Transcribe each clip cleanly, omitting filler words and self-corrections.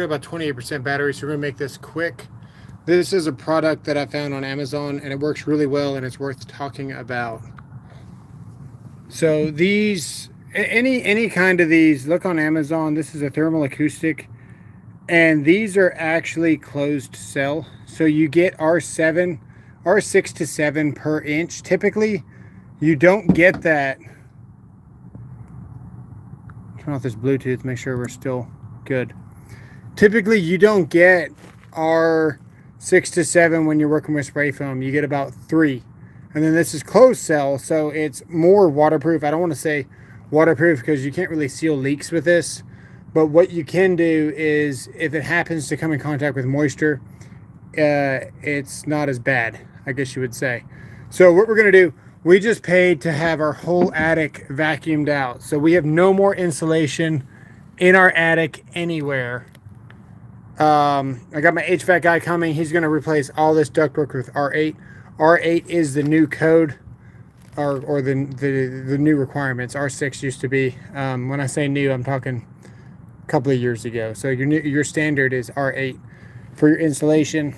about 28% battery, so we're gonna make this quick. This is a product that I found on Amazon and it works really well and it's worth talking about. So these, any kind of these, look on Amazon. This is a thermal acoustic, and these are actually closed cell. So you get R7, R6 to 7 per inch. Typically, you don't get that. Turn off this Bluetooth, make sure we're still good. Typically, you don't get R6 to 7 when you're working with spray foam. You get about 3. And then this is closed cell, so it's more waterproof. I don't want to say waterproof because you can't really seal leaks with this. But what you can do is, if it happens to come in contact with moisture, it's not as bad, I guess you would say. So what we're going to do, we just paid to have our whole attic vacuumed out. So we have no more insulation in our attic anywhere. I got my HVAC guy coming. He's going to replace all this ductwork with R8. R8 is the new code, or the new requirements. R6 used to be. When I say new, I'm talking a couple of years ago. So your standard is R8 for your insulation.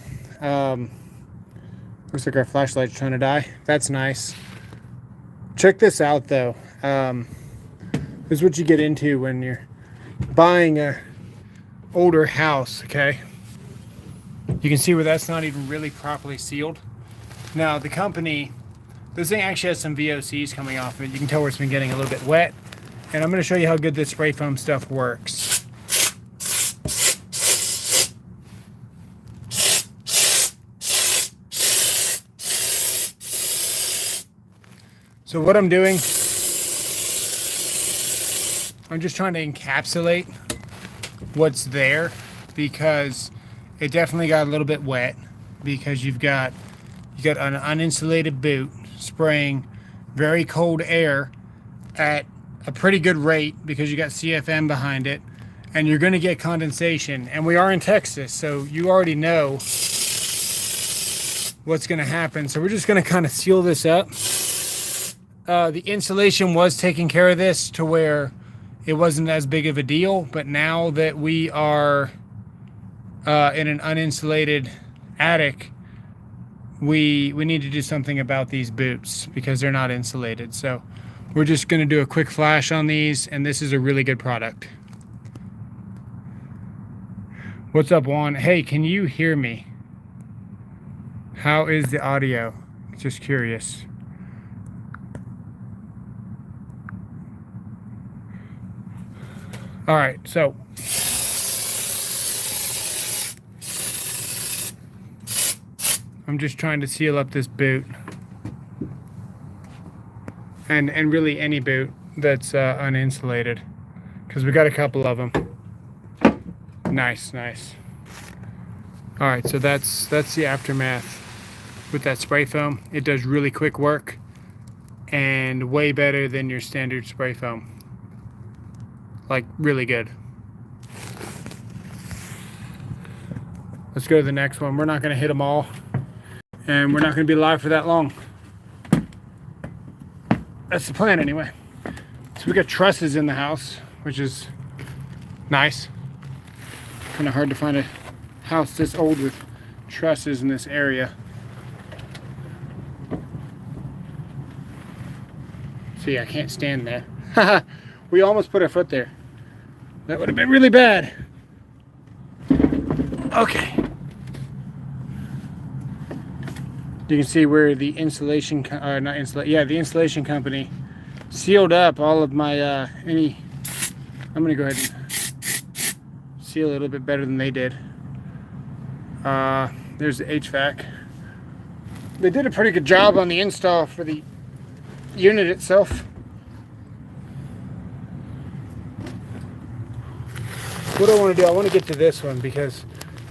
Looks like our flashlight's trying to die. That's nice. Check this out though. This is what you get into when you're buying a older house. Okay, you can see where that's not even really properly sealed. Now the company, this thing actually has some VOCs coming off of it. You can tell where it's been getting a little bit wet. And I'm going to show you how good this spray foam stuff works. So what I'm doing, I'm just trying to encapsulate what's there, because it definitely got a little bit wet, because you got an uninsulated boot spraying very cold air at a pretty good rate, because you got CFM behind it, and you're going to get condensation. And we are in Texas, so you already know what's going to happen. So we're just going to kind of seal this up. The insulation was taking care of this to where it wasn't as big of a deal, but now that we are in an uninsulated attic, we need to do something about these boots because they're not insulated. So we're just going to do a quick flash on these, and this is a really good product. What's up, Juan? Hey, can you hear me? How is the audio? Just curious. All right, so I'm just trying to seal up this boot, and really any boot that's uninsulated, because we got a couple of them. Nice. All right, so that's the aftermath with that spray foam. It does really quick work and way better than your standard spray foam. Like, really good. Let's go to the next one. We're not going to hit them all, and we're not going to be live for that long. That's the plan anyway. So we got trusses in the house, which is nice. Kind of hard to find a house this old with trusses in this area. See, I can't stand there. We almost put our foot there. That would have been really bad. Okay. You can see where the insulation, the insulation company sealed up all of my I'm gonna go ahead and seal it a little bit better than they did. There's the HVAC. They did a pretty good job on the install for the unit itself. What do I want to do? I want to get to this one because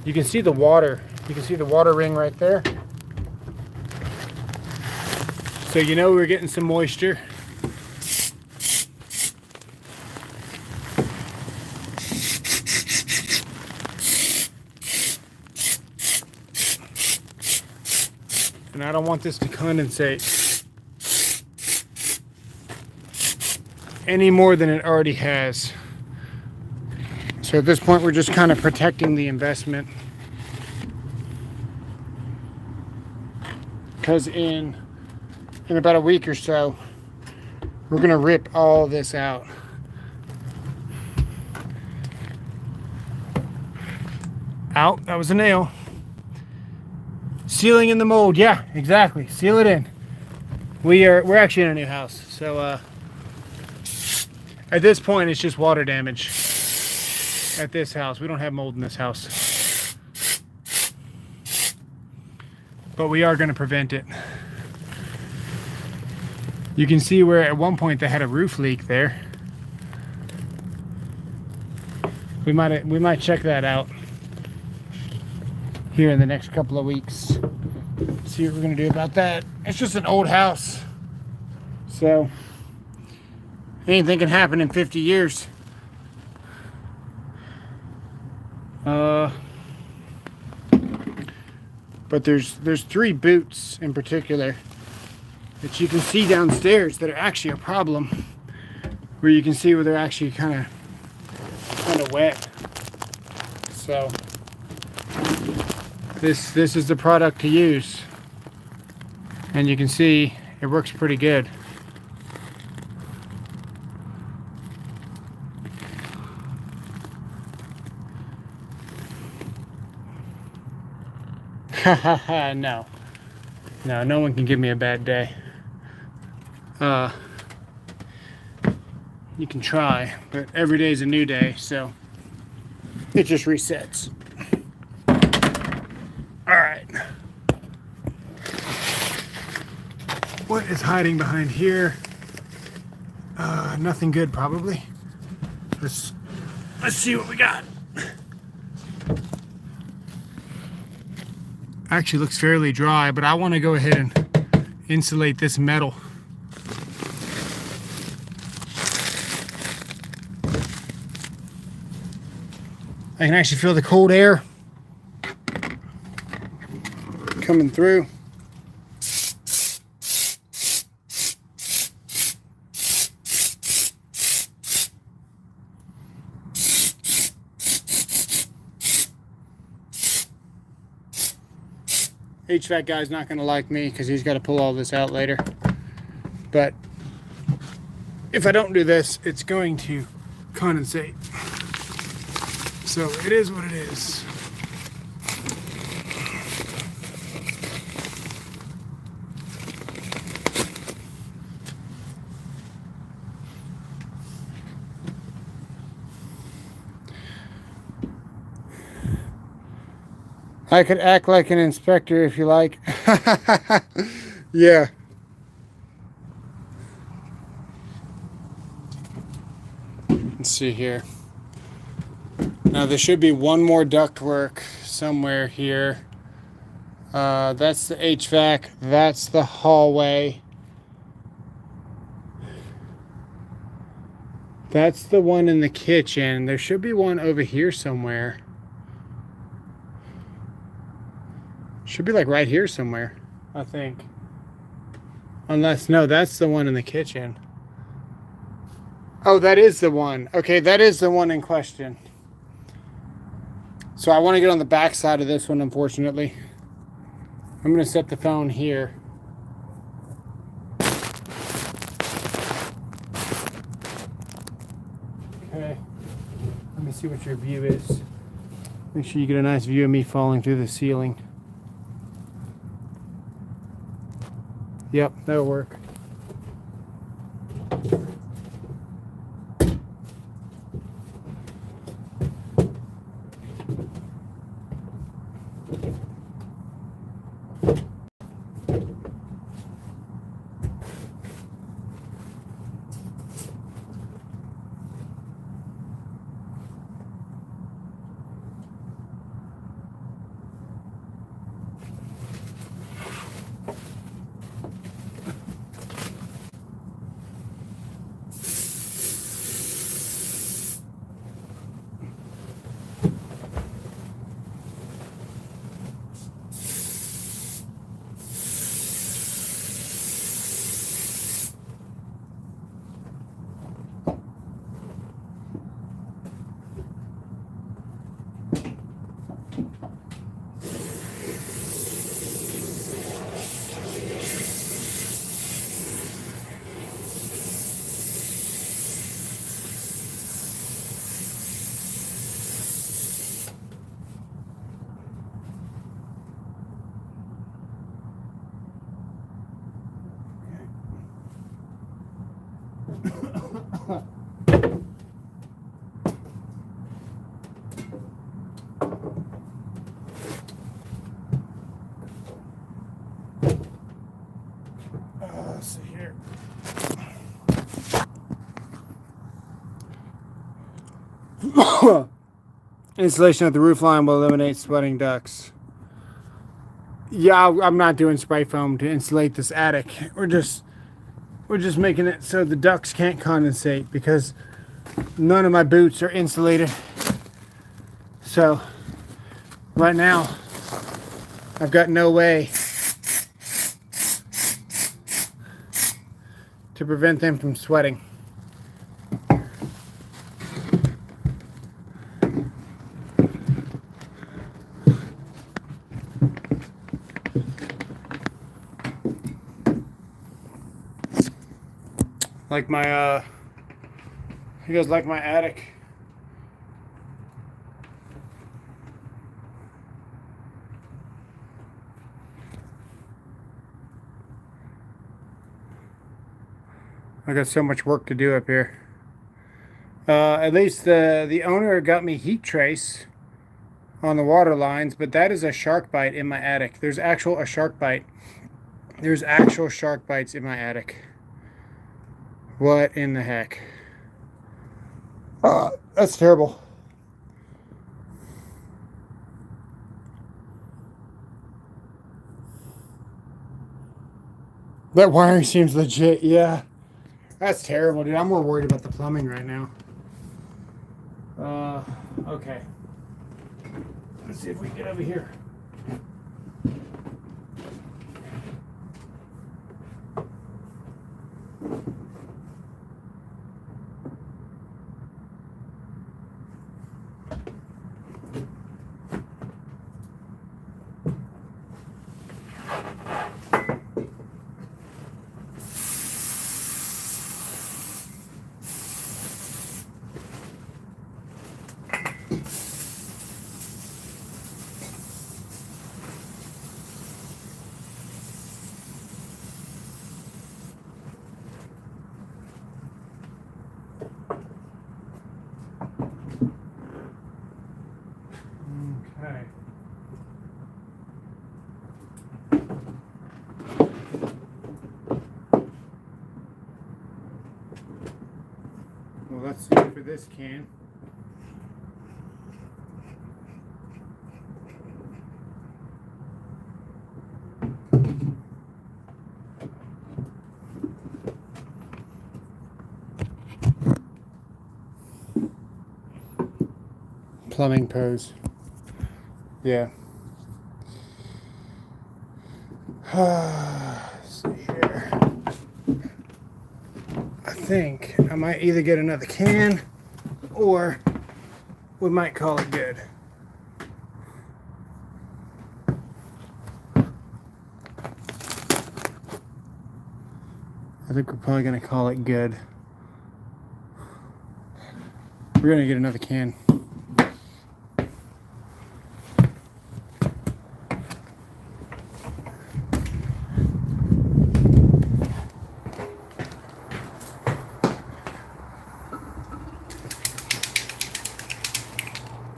you can see the water. You can see the water ring right there. So you know we're getting some moisture. And I don't want this to condensate any more than it already has. So at this point, we're just kind of protecting the investment. Because in about a week or so, we're going to rip all this out. Out, that was a nail. Sealing in the mold, yeah, exactly. Seal it in. We're actually in a new house, so at this point it's just water damage at this house. We don't have mold in this house, but we are going to prevent it. You can see where at one point they had a roof leak there. We might check that out here in the next couple of weeks. See what we're gonna do about that. It's just an old house, so anything can happen in 50 years. But there's 3 boots in particular that you can see downstairs that are actually a problem, where you can see where they're actually kind of wet. So this is the product to use, and you can see it works pretty good. No one can give me a bad day. You can try, but every day is a new day, so it just resets. All right. What is hiding behind here? Nothing good, probably. Let's see what we got. Actually looks fairly dry, but I want to go ahead and insulate this metal. I can actually feel the cold air coming through. HVAC guy's not going to like me because he's got to pull all this out later. But if I don't do this, it's going to condensate. So it is what it is. I could act like an inspector if you like. Yeah. Let's see here. Now there should be one more ductwork somewhere here. That's the HVAC. That's the hallway. That's the one in the kitchen. There should be one over here somewhere. Should be like right here somewhere, I think. Unless, no, that's the one in the kitchen. Oh, that is the one. Okay, that is the one in question. So I want to get on the back side of this one, unfortunately. I'm going to set the phone here. Okay. Let me see what your view is. Make sure you get a nice view of me falling through the ceiling. Yep, that'll work. Let's see here. Insulation at the roof line will eliminate sweating ducts. Yeah, I'm not doing spray foam to insulate this attic. We're just making it so the ducts can't condensate because none of my boots are insulated. So right now I've got no way to prevent them from sweating. Like my you guys like my attic? I got so much work to do up here. At least the owner got me heat trace on the water lines, but that is a shark bite in my attic. There's actual shark bites in my attic. What in the heck? That's terrible. That wiring seems legit, yeah. That's terrible, dude. I'm more worried about the plumbing right now. Okay. Let's see if we can get over here. Okay. Well, let's see for this can. Plumbing pose. Yeah. Let's see here. I think I might either get another can or we might call it good. I think we're probably going to call it good. We're going to get another can.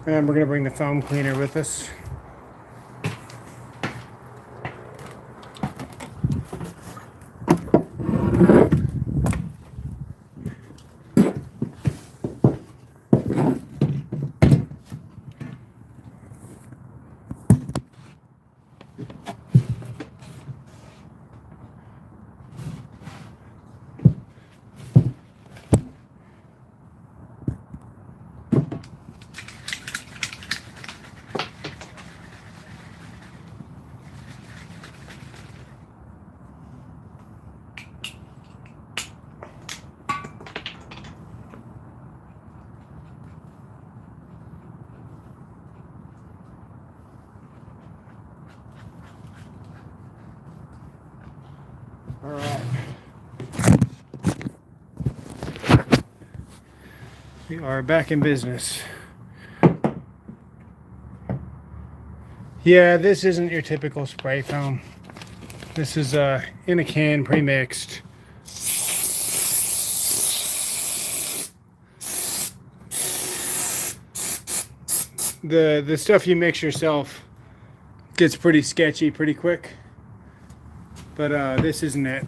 And we're going to bring the foam cleaner with us. All right. We are back in business. Yeah, this isn't your typical spray foam. This is in a can, pre-mixed. The stuff you mix yourself gets pretty sketchy pretty quick, but this isn't it.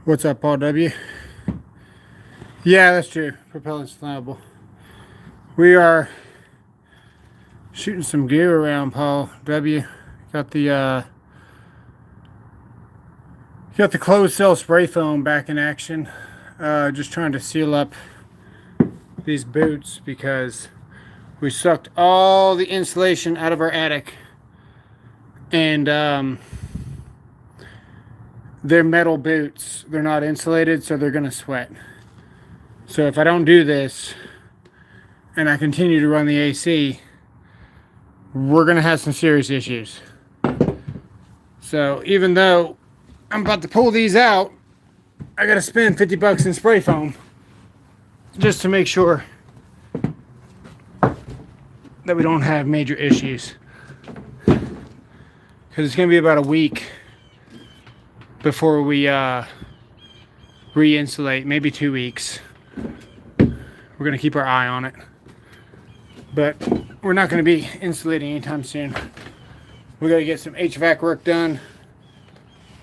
What's up, Paul W? Yeah, that's true. Propellant's flammable. We are shooting some gear around, Paul W. Got the closed cell spray foam back in action. Just trying to seal up these boots because we sucked all the insulation out of our attic, and they're metal boots. They're not insulated, so they're gonna sweat. So if I don't do this and I continue to run the AC, we're gonna have some serious issues. So even though I'm about to pull these out, I gotta spend 50 bucks in spray foam just to make sure that we don't have major issues. Because it's gonna be about a week before we re-insulate, maybe 2 weeks. We're gonna keep our eye on it, but we're not gonna be insulating anytime soon. We gotta get some HVAC work done.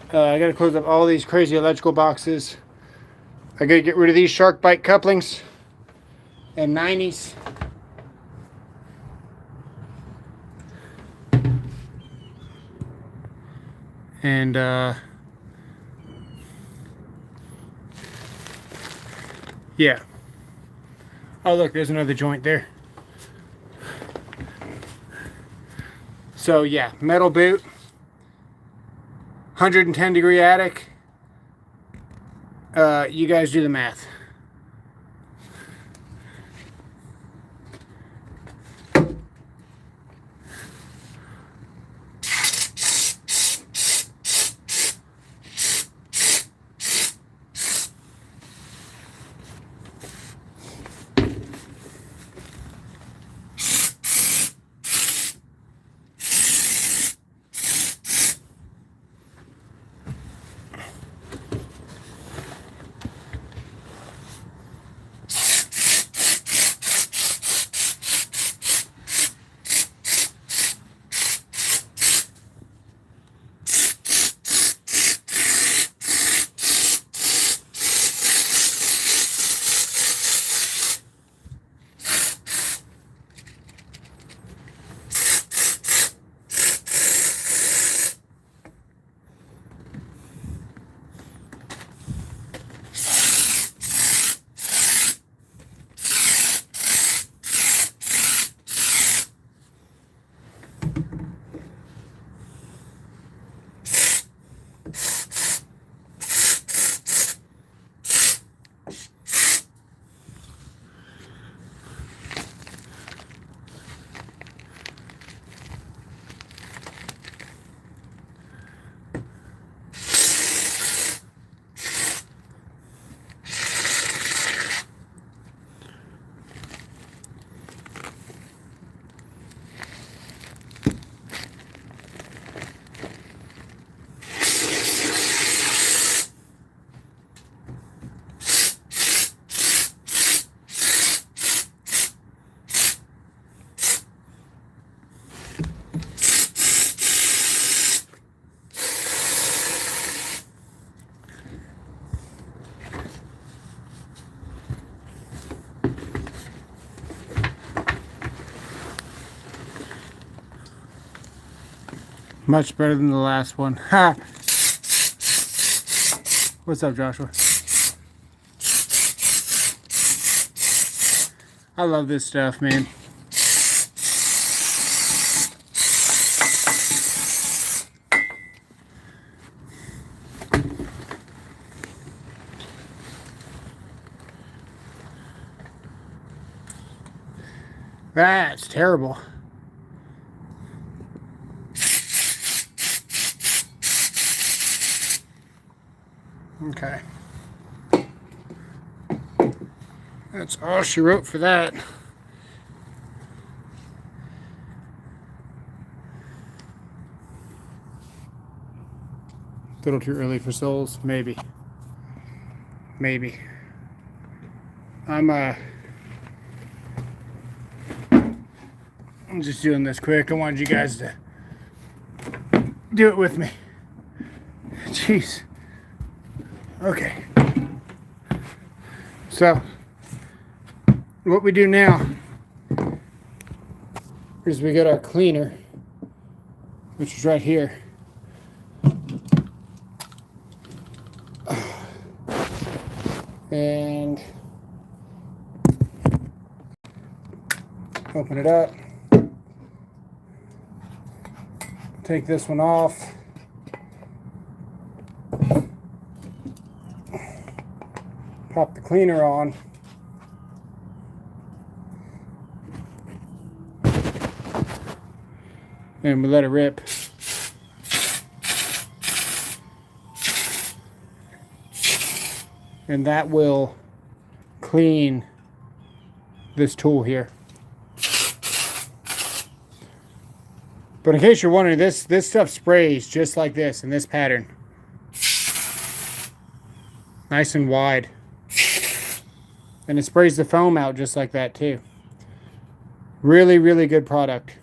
I gotta close up all these crazy electrical boxes. I gotta get rid of these shark bite couplings and 90s. And yeah. Oh look, there's another joint there. So yeah, metal boot, 110-degree attic. You guys do the math. Much better than the last one. Ha! What's up, Joshua? I love this stuff, man. That's terrible. Okay. That's all she wrote for that. A little too early for souls, maybe. Maybe. I'm just doing this quick. I wanted you guys to do it with me. Jeez. Okay. So, what we do now is we get our cleaner, which is right here. And open it up. Take this one off. Pop the cleaner on. And we let it rip. And that will clean this tool here. But in case you're wondering, this stuff sprays just like this in this pattern. Nice and wide. And it sprays the foam out just like that too. Really, really good product.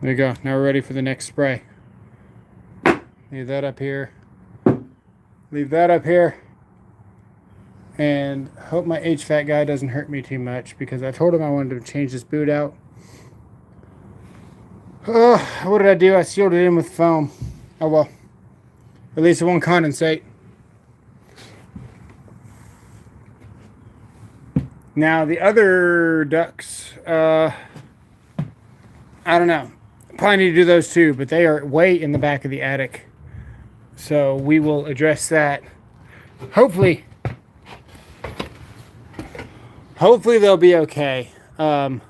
There you go. Now we're ready for the next spray. Leave that up here. Leave that up here. And hope my HVAC guy doesn't hurt me too much, because I told him I wanted to change this boot out. Oh, what did I do? I sealed it in with foam. Oh well. At least it won't condensate. Now the other ducts, I don't know. Probably need to do those too, but they are way in the back of the attic. So we will address that. Hopefully they'll be okay. I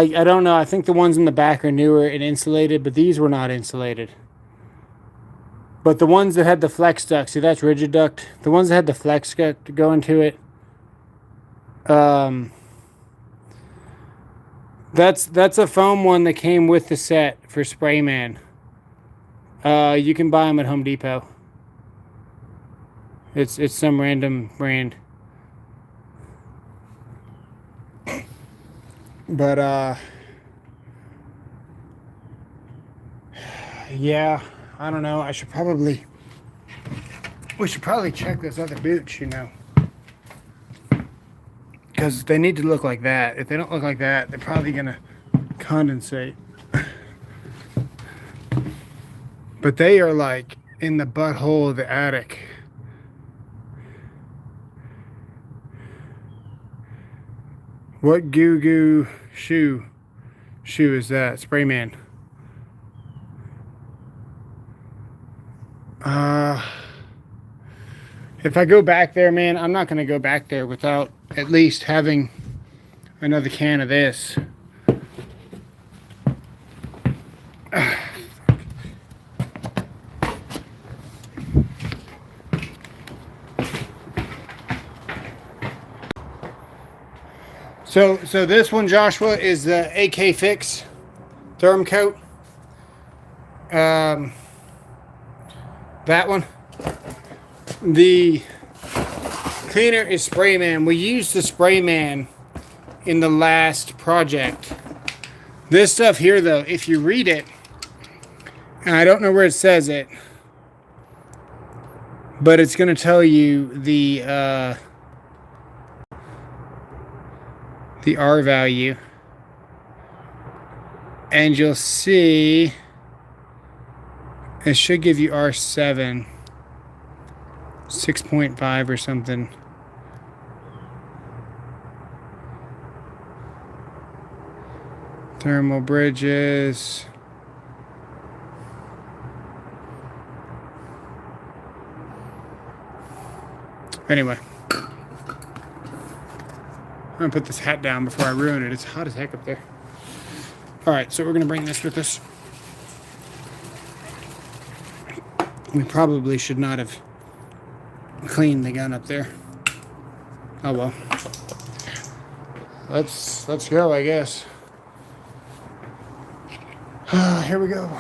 don't know. I think the ones in the back are newer and insulated, but these were not insulated. But the ones that had the flex duct, see, that's rigid duct. The ones that had the flex duct to go into it, that's a foam one that came with the set for Sprayman. You can buy them at Home Depot. It's some random brand. But yeah, I don't know. We should probably check those other boots, you know. Because they need to look like that. If they don't look like that, they're probably gonna condensate. But they are like in the butthole of the attic. What goo shoe is that? Sprayman. If I go back there, man, I'm not gonna go back there without at least having another can of this. So this one, Joshua, is the AK Fix Therm Coat. That one. The cleaner is Sprayman. We used the Sprayman in the last project. This stuff here, though, if you read it, and I don't know where it says it, but it's going to tell you the R value, and you'll see it should give you R7, 6.5 or something. Thermal bridges. Anyway, I'm gonna put this hat down before I ruin it. It's hot as heck up there. All right, so we're gonna bring this with us. We probably should not have cleaned the gun up there. Oh well. Let's go, I guess. Here we go.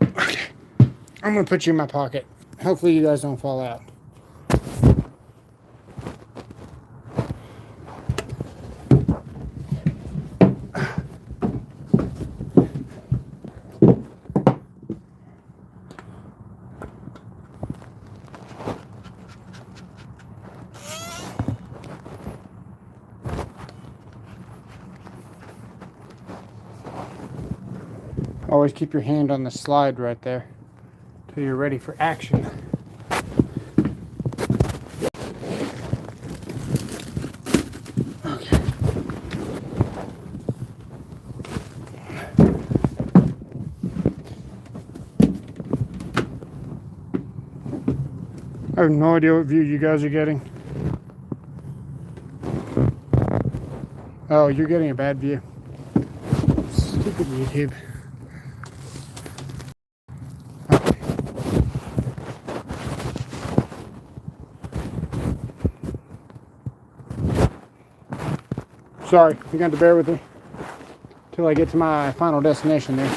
Okay. I'm gonna put you in my pocket. Hopefully you guys don't fall out. Always keep your hand on the slide right there till you're ready for action. Okay. I have no idea what view you guys are getting. Oh, you're getting a bad view. Stupid YouTube. Sorry, you're going to have to bear with me till I get to my final destination there.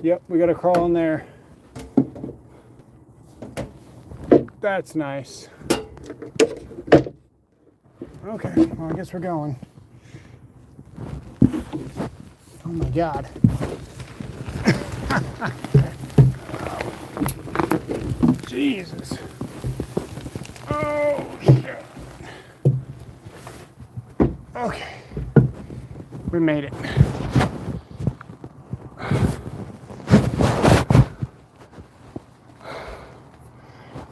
Yep, we got to crawl in there. That's nice. Okay, well, I guess we're going. Oh my God. Jesus. Oh, shit. Okay. We made it.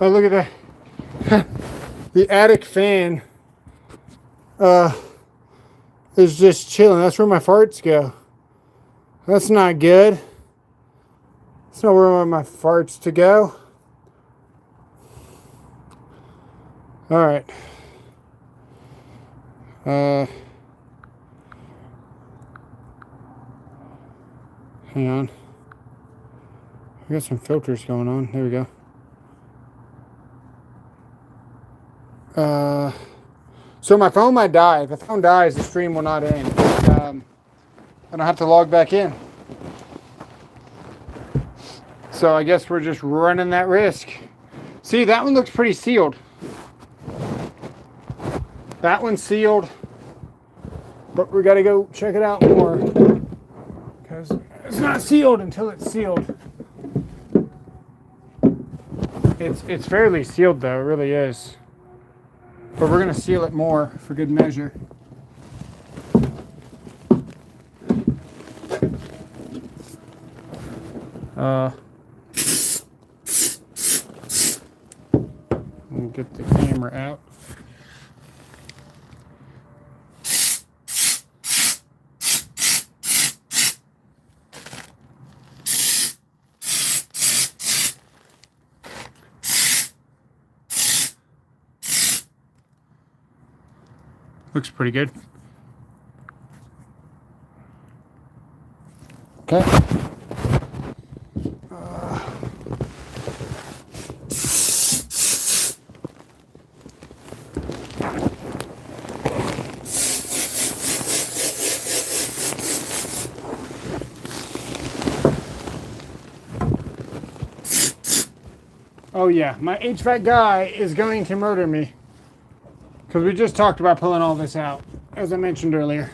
Oh, look at that. The attic fan is just chilling. That's where my farts go. That's not good. That's not where I want my farts to go. All right. Hang on. We got some filters going on. There we go. So my phone might die. If the phone dies, the stream will not end. And I'll have to log back in. So I guess we're just running that risk. See, that one looks pretty sealed. That one's sealed, but we got to go check it out more because it's not sealed until it's sealed. It's fairly sealed though, it really is. But we're gonna seal it more for good measure. Let me get the camera out. Looks pretty good. Okay. Oh yeah, my HVAC guy is going to murder me. Because we just talked about pulling all this out, as I mentioned earlier.